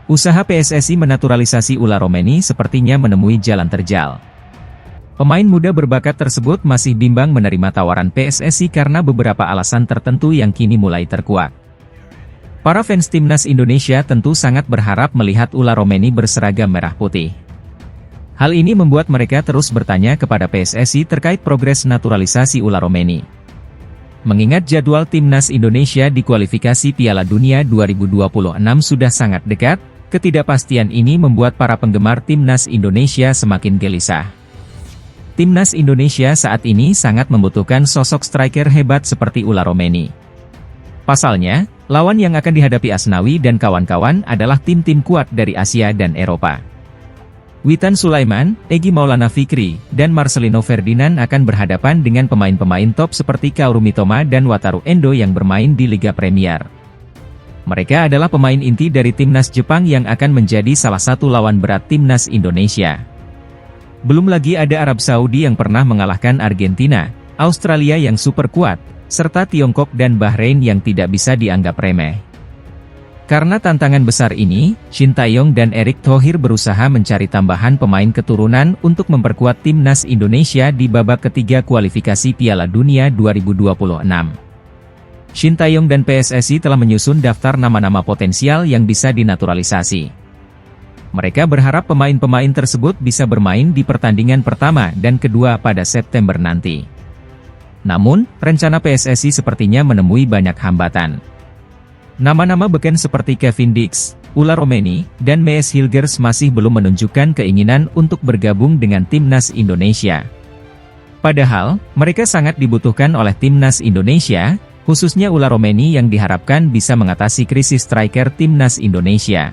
Usaha PSSI menaturalisasi Ula Romeni sepertinya menemui jalan terjal. Pemain muda berbakat tersebut masih bimbang menerima tawaran PSSI karena beberapa alasan tertentu yang kini mulai terkuak. Para fans timnas Indonesia tentu sangat berharap melihat Ula Romeni berseragam merah putih. Hal ini membuat mereka terus bertanya kepada PSSI terkait progres naturalisasi Ula Romeni. Mengingat jadwal timnas Indonesia di kualifikasi Piala Dunia 2026 sudah sangat dekat, ketidakpastian ini membuat para penggemar timnas Indonesia semakin gelisah. Timnas Indonesia saat ini sangat membutuhkan sosok striker hebat seperti Ula Romeni. Pasalnya, lawan yang akan dihadapi Asnawi dan kawan-kawan adalah tim-tim kuat dari Asia dan Eropa. Witan Sulaiman, Egy Maulana Fikri, dan Marcelino Ferdinand akan berhadapan dengan pemain-pemain top seperti Kaoru Mitoma dan Wataru Endo yang bermain di Liga Premier. Mereka adalah pemain inti dari timnas Jepang yang akan menjadi salah satu lawan berat timnas Indonesia. Belum lagi ada Arab Saudi yang pernah mengalahkan Argentina, Australia yang super kuat, serta Tiongkok dan Bahrain yang tidak bisa dianggap remeh. Karena tantangan besar ini, Shin Tae-yong dan Erick Thohir berusaha mencari tambahan pemain keturunan untuk memperkuat timnas Indonesia di babak ketiga kualifikasi Piala Dunia 2026. Shin Tae-yong dan PSSI telah menyusun daftar nama-nama potensial yang bisa dinaturalisasi. Mereka berharap pemain-pemain tersebut bisa bermain di pertandingan pertama dan kedua pada September nanti. Namun, rencana PSSI sepertinya menemui banyak hambatan. Nama-nama beken seperti Kevin Dix, Ula Romeni, dan Mees Hilgers masih belum menunjukkan keinginan untuk bergabung dengan timnas Indonesia. Padahal, mereka sangat dibutuhkan oleh timnas Indonesia, khususnya Ula Romeni yang diharapkan bisa mengatasi krisis striker timnas Indonesia.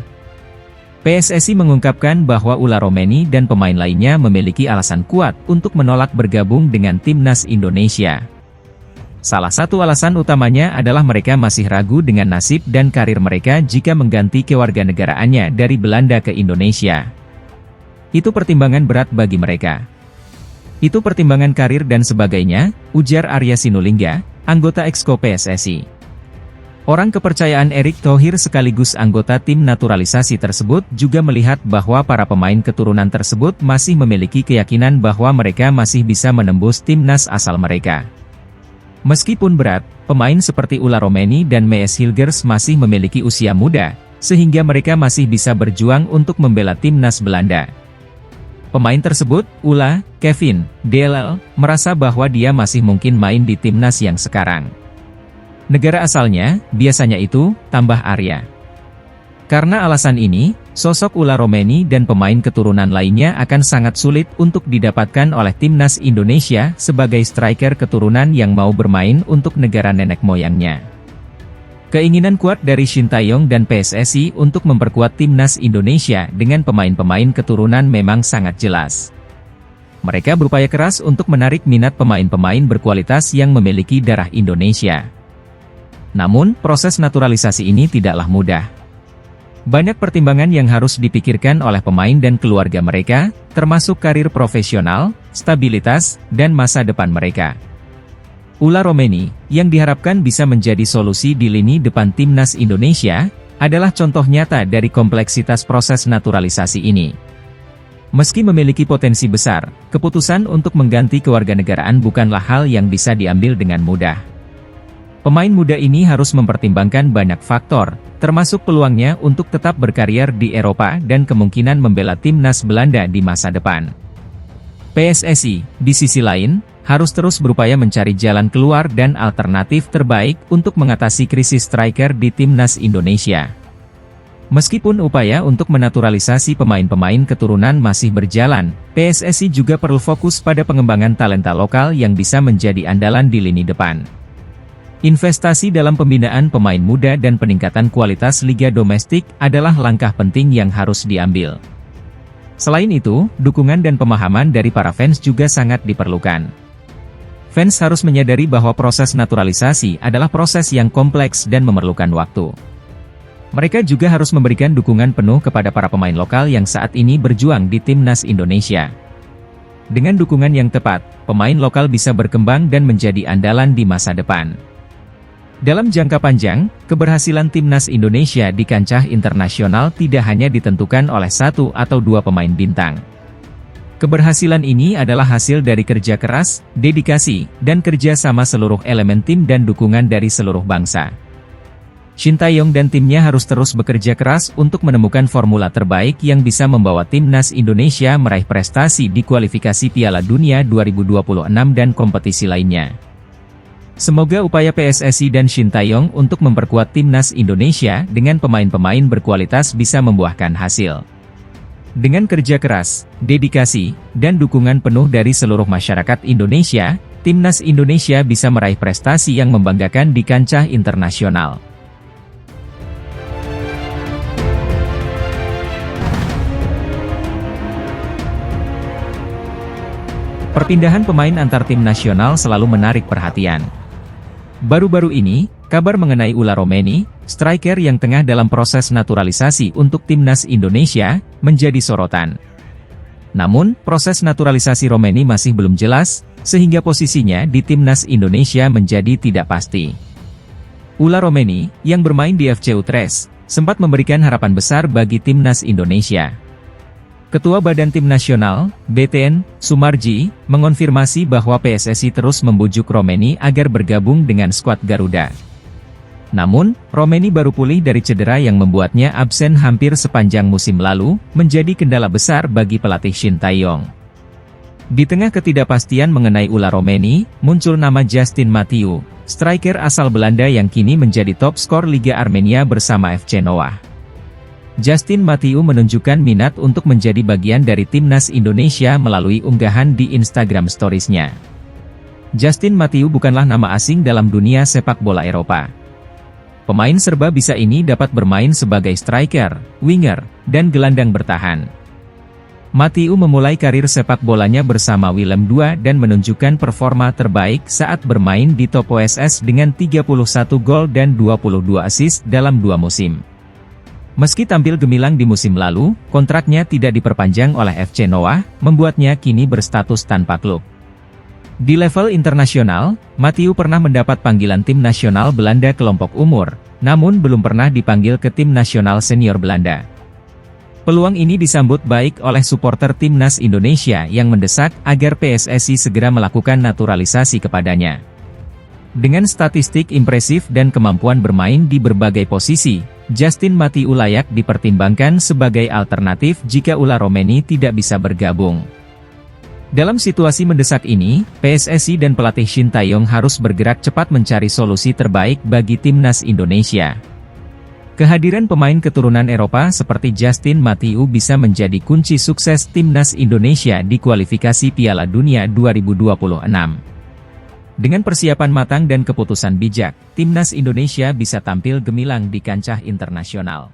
PSSI mengungkapkan bahwa Ula Romeni dan pemain lainnya memiliki alasan kuat untuk menolak bergabung dengan timnas Indonesia. Salah satu alasan utamanya adalah mereka masih ragu dengan nasib dan karir mereka jika mengganti kewarganegaraannya dari Belanda ke Indonesia. Itu pertimbangan berat bagi mereka. Itu pertimbangan karir dan sebagainya, ujar Arya Sinulinga, anggota Exco PSSI. Orang kepercayaan Erick Thohir sekaligus anggota tim naturalisasi tersebut juga melihat bahwa para pemain keturunan tersebut masih memiliki keyakinan bahwa mereka masih bisa menembus timnas asal mereka. Meskipun berat, pemain seperti Ula Romeni dan Mees Hilgers masih memiliki usia muda, sehingga mereka masih bisa berjuang untuk membela timnas Belanda. Pemain tersebut, Ula, Kevin, DLL, merasa bahwa dia masih mungkin main di timnas yang sekarang. Negara asalnya, biasanya itu, tambah Arya. Karena alasan ini, sosok Ula Romeni dan pemain keturunan lainnya akan sangat sulit untuk didapatkan oleh timnas Indonesia sebagai striker keturunan yang mau bermain untuk negara nenek moyangnya. Keinginan kuat dari Shin Tae-yong dan PSSI untuk memperkuat timnas Indonesia dengan pemain-pemain keturunan memang sangat jelas. Mereka berupaya keras untuk menarik minat pemain-pemain berkualitas yang memiliki darah Indonesia. Namun, proses naturalisasi ini tidaklah mudah. Banyak pertimbangan yang harus dipikirkan oleh pemain dan keluarga mereka, termasuk karir profesional, stabilitas, dan masa depan mereka. Ula Romeni, yang diharapkan bisa menjadi solusi di lini depan timnas Indonesia, adalah contoh nyata dari kompleksitas proses naturalisasi ini. Meski memiliki potensi besar, keputusan untuk mengganti kewarganegaraan bukanlah hal yang bisa diambil dengan mudah. Pemain muda ini harus mempertimbangkan banyak faktor, termasuk peluangnya untuk tetap berkarier di Eropa dan kemungkinan membela timnas Belanda di masa depan. PSSI, di sisi lain, harus terus berupaya mencari jalan keluar dan alternatif terbaik untuk mengatasi krisis striker di timnas Indonesia. Meskipun upaya untuk menaturalisasi pemain-pemain keturunan masih berjalan, PSSI juga perlu fokus pada pengembangan talenta lokal yang bisa menjadi andalan di lini depan. Investasi dalam pembinaan pemain muda dan peningkatan kualitas liga domestik adalah langkah penting yang harus diambil. Selain itu, dukungan dan pemahaman dari para fans juga sangat diperlukan. Fans harus menyadari bahwa proses naturalisasi adalah proses yang kompleks dan memerlukan waktu. Mereka juga harus memberikan dukungan penuh kepada para pemain lokal yang saat ini berjuang di timnas Indonesia. Dengan dukungan yang tepat, pemain lokal bisa berkembang dan menjadi andalan di masa depan. Dalam jangka panjang, keberhasilan timnas Indonesia di kancah internasional tidak hanya ditentukan oleh satu atau dua pemain bintang. Keberhasilan ini adalah hasil dari kerja keras, dedikasi, dan kerja sama seluruh elemen tim dan dukungan dari seluruh bangsa. Shin Tae-yong dan timnya harus terus bekerja keras untuk menemukan formula terbaik yang bisa membawa timnas Indonesia meraih prestasi di kualifikasi Piala Dunia 2026 dan kompetisi lainnya. Semoga upaya PSSI dan Shin Tae-yong untuk memperkuat timnas Indonesia dengan pemain-pemain berkualitas bisa membuahkan hasil. Dengan kerja keras, dedikasi, dan dukungan penuh dari seluruh masyarakat Indonesia, timnas Indonesia bisa meraih prestasi yang membanggakan di kancah internasional. Perpindahan pemain antar tim nasional selalu menarik perhatian. Baru-baru ini, kabar mengenai Ula Romeni, striker yang tengah dalam proses naturalisasi untuk timnas Indonesia, menjadi sorotan. Namun, proses naturalisasi Romeni masih belum jelas, sehingga posisinya di timnas Indonesia menjadi tidak pasti. Ula Romeni, yang bermain di FC Utrecht, sempat memberikan harapan besar bagi timnas Indonesia. Ketua Badan Tim Nasional, BTN, Sumarji, mengonfirmasi bahwa PSSI terus membujuk Romeni agar bergabung dengan skuad Garuda. Namun, Romeni baru pulih dari cedera yang membuatnya absen hampir sepanjang musim lalu, menjadi kendala besar bagi pelatih Shin Tae-yong. Di tengah ketidakpastian mengenai Ula Romeni, muncul nama Justin Mathieu, striker asal Belanda yang kini menjadi top skor Liga Armenia bersama FC Noah. Justin Mathieu menunjukkan minat untuk menjadi bagian dari timnas Indonesia melalui unggahan di Instagram Stories-nya. Justin Mathieu bukanlah nama asing dalam dunia sepak bola Eropa. Pemain serba bisa ini dapat bermain sebagai striker, winger, dan gelandang bertahan. Mathieu memulai karir sepak bolanya bersama Willem II dan menunjukkan performa terbaik saat bermain di top OSS dengan 31 gol dan 22 assist dalam 2 musim. Meski tampil gemilang di musim lalu, kontraknya tidak diperpanjang oleh FC Noah, membuatnya kini berstatus tanpa klub. Di level internasional, Mathieu pernah mendapat panggilan tim nasional Belanda kelompok umur, namun belum pernah dipanggil ke tim nasional senior Belanda. Peluang ini disambut baik oleh supporter timnas Indonesia yang mendesak agar PSSI segera melakukan naturalisasi kepadanya. Dengan statistik impresif dan kemampuan bermain di berbagai posisi, Justin Mathieu layak dipertimbangkan sebagai alternatif jika Ula Romeni tidak bisa bergabung. Dalam situasi mendesak ini, PSSI dan pelatih Shin Tae-yong harus bergerak cepat mencari solusi terbaik bagi timnas Indonesia. Kehadiran pemain keturunan Eropa seperti Justin Mathieu bisa menjadi kunci sukses timnas Indonesia di kualifikasi Piala Dunia 2026. Dengan persiapan matang dan keputusan bijak, timnas Indonesia bisa tampil gemilang di kancah internasional.